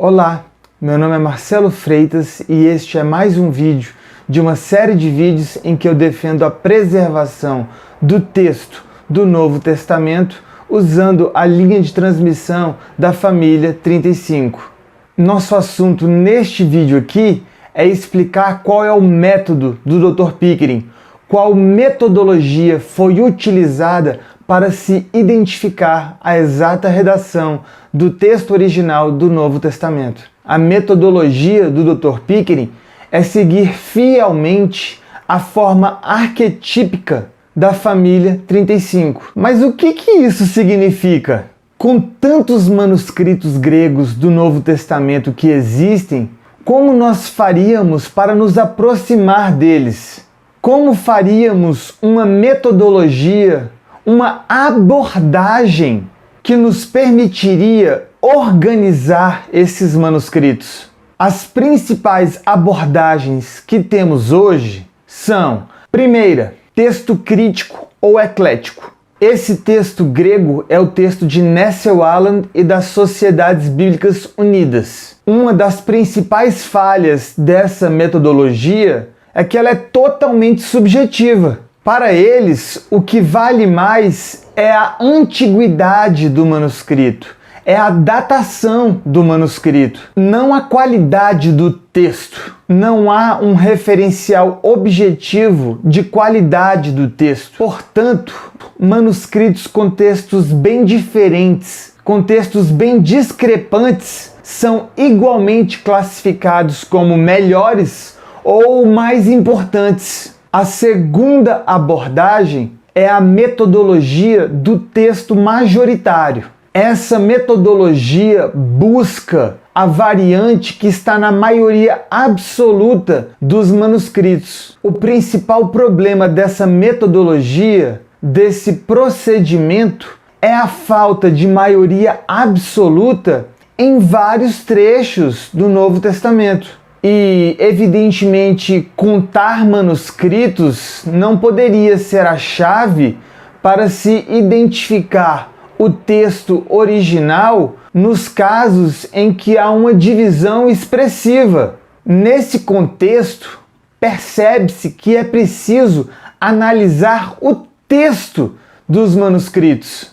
Olá, meu nome é Marcelo Freitas e este é mais um vídeo de uma série de vídeos em que eu defendo a preservação do texto do Novo Testamento usando a linha de transmissão da família 35. Nosso assunto neste vídeo aqui é explicar qual é o método do Dr. Pickering, qual metodologia foi utilizada para se identificar a exata redação do texto original do Novo Testamento. A metodologia do Dr. Pickering é seguir fielmente a forma arquetípica da família 35. Mas o que isso significa? Com tantos manuscritos gregos do Novo Testamento que existem, como nós faríamos para nos aproximar deles? Como faríamos uma metodologia, uma abordagem que nos permitiria organizar esses manuscritos? As principais abordagens que temos hoje são: primeira, texto crítico ou eclético. Esse texto grego é o texto de Nessel Aland e das Sociedades Bíblicas Unidas. Uma das principais falhas dessa metodologia é que ela é totalmente subjetiva. Para eles, o que vale mais é a antiguidade do manuscrito, é a datação do manuscrito, não a qualidade do texto. Não há um referencial objetivo de qualidade do texto. Portanto, manuscritos com textos bem diferentes, com textos bem discrepantes, são igualmente classificados como melhores ou mais importantes. A segunda abordagem é a metodologia do texto majoritário. Essa metodologia busca a variante que está na maioria absoluta dos manuscritos. O principal problema dessa metodologia, desse procedimento, é a falta de maioria absoluta em vários trechos do Novo Testamento. E, evidentemente, contar manuscritos não poderia ser a chave para se identificar o texto original nos casos em que há uma divisão expressiva. Nesse contexto, percebe-se que é preciso analisar o texto dos manuscritos.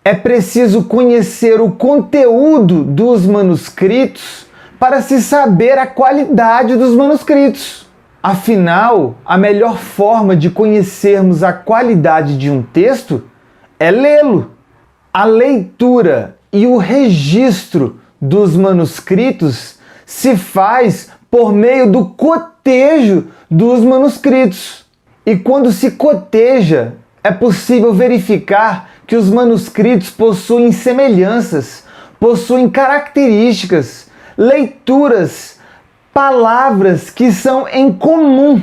É preciso conhecer o conteúdo dos manuscritos para se saber a qualidade dos manuscritos. Afinal, a melhor forma de conhecermos a qualidade de um texto é lê-lo. A leitura e o registro dos manuscritos se faz por meio do cotejo dos manuscritos. E quando se coteja, é possível verificar que os manuscritos possuem semelhanças, possuem características, leituras, palavras que são em comum.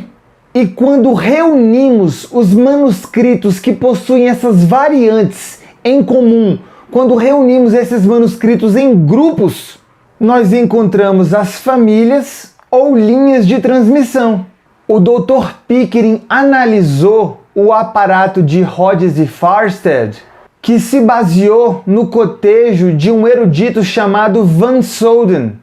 E quando reunimos os manuscritos que possuem essas variantes em comum, quando reunimos esses manuscritos em grupos, nós encontramos as famílias ou linhas de transmissão. O Dr. Pickering analisou o aparato de Hodges e Farstad, que se baseou no cotejo de um erudito chamado Van Soden,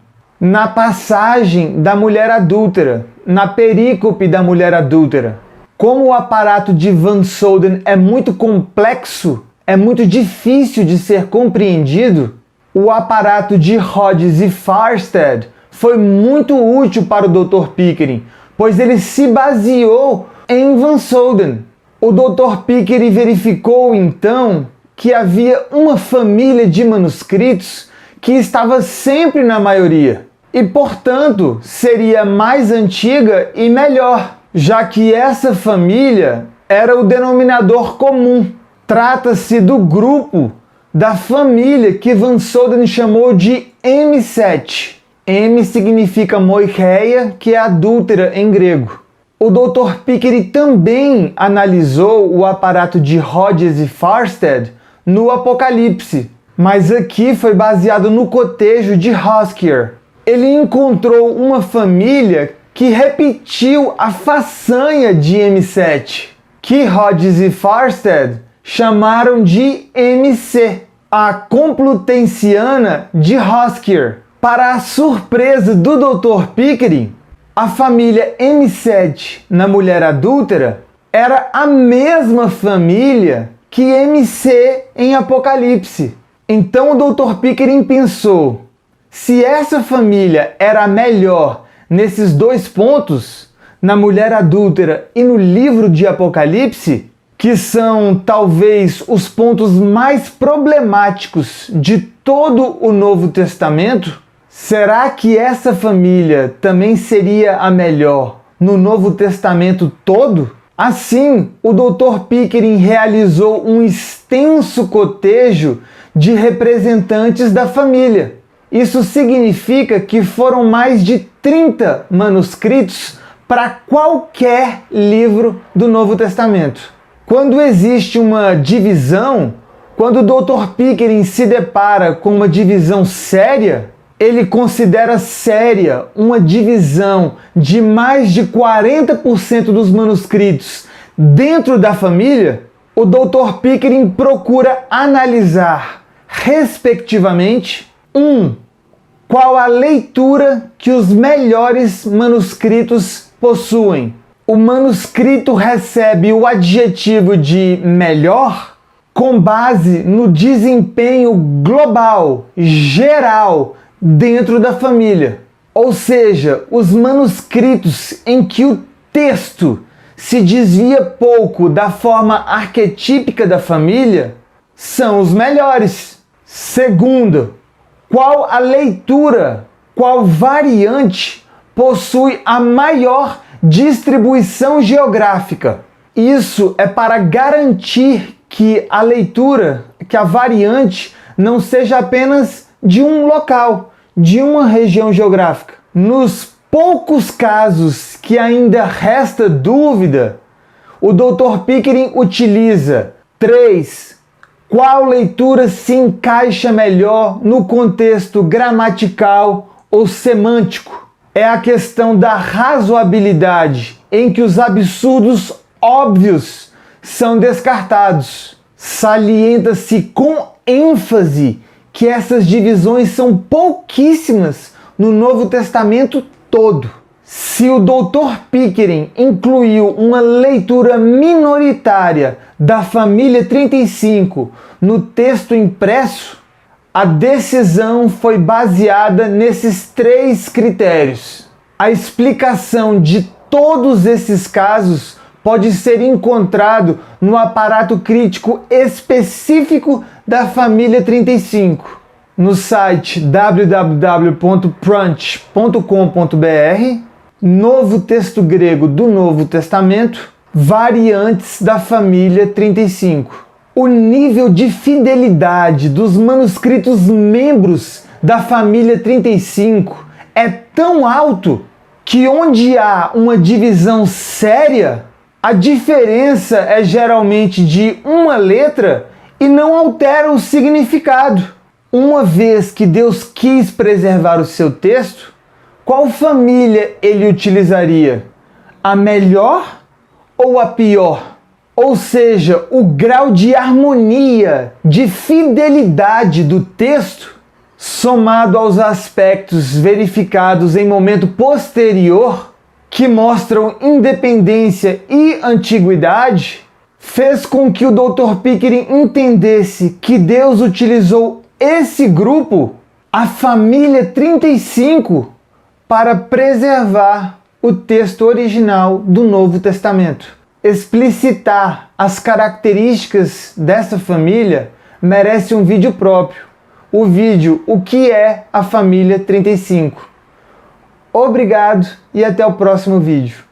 na passagem da mulher adúltera, na perícope da mulher adúltera. Como o aparato de Van Soden é muito complexo, é muito difícil de ser compreendido, o aparato de Hodges e Farstad foi muito útil para o Dr. Pickering, pois ele se baseou em Van Soden. O Dr. Pickering verificou então que havia uma família de manuscritos que estava sempre na maioria e, portanto, seria mais antiga e melhor, já que essa família era o denominador comum. Trata-se do grupo da família que Van Soden chamou de M7. M significa moicheia, que é adúltera em grego. O Dr. Pickering também analisou o aparato de Hodges e Farstad no Apocalipse, mas aqui foi baseado no cotejo de Hoskier. Ele encontrou uma família que repetiu a façanha de M7, que Hodges e Farstad chamaram de MC, a Complutensiana de Hoskier. Para a surpresa do Dr. Pickering, a família M7 na mulher adúltera era a mesma família que MC em Apocalipse. Então o Dr. Pickering pensou, se essa família era a melhor nesses dois pontos, na mulher adúltera e no livro de Apocalipse, que são talvez os pontos mais problemáticos de todo o Novo Testamento, será que essa família também seria a melhor no Novo Testamento todo? Assim, o Dr. Pickering realizou um extenso cotejo de representantes da família. Isso significa que foram mais de 30 manuscritos para qualquer livro do Novo Testamento. Quando existe uma divisão, quando o Dr. Pickering se depara com uma divisão séria, ele considera séria uma divisão de mais de 40% dos manuscritos dentro da família. O Dr. Pickering procura analisar, respectivamente, 1. Qual a leitura que os melhores manuscritos possuem? O manuscrito recebe o adjetivo de melhor com base no desempenho global, geral, dentro da família. Ou seja, os manuscritos em que o texto se desvia pouco da forma arquetípica da família são os melhores. Segundo, qual a leitura, qual variante possui a maior distribuição geográfica? Isso é para garantir que a leitura, que a variante não seja apenas de um local, de uma região geográfica. Nos poucos casos que ainda resta dúvida, o Dr. Pickering utiliza 3. Qual leitura se encaixa melhor no contexto gramatical ou semântico? É a questão da razoabilidade, em que os absurdos óbvios são descartados. Salienta-se com ênfase que essas divisões são pouquíssimas no Novo Testamento todo. Se o Dr. Pickering incluiu uma leitura minoritária da família 35 no texto impresso, a decisão foi baseada nesses 3 critérios. A explicação de todos esses casos pode ser encontrado no aparato crítico específico da família 35, no site www.prunch.com.br, Novo Texto Grego do Novo Testamento, variantes da família 35. O nível de fidelidade dos manuscritos membros da família 35 é tão alto que onde há uma divisão séria, a diferença é geralmente de uma letra e não altera o significado. Uma vez que Deus quis preservar o seu texto, qual família ele utilizaria? A melhor ou a pior? Ou seja, o grau de harmonia, de fidelidade do texto, somado aos aspectos verificados em momento posterior, que mostram independência e antiguidade, fez com que o Dr. Pickering entendesse que Deus utilizou esse grupo, a família 35, para preservar o texto original do Novo Testamento. Explicitar as características dessa família merece um vídeo próprio. O vídeo O que é a família 35. Obrigado e até o próximo vídeo.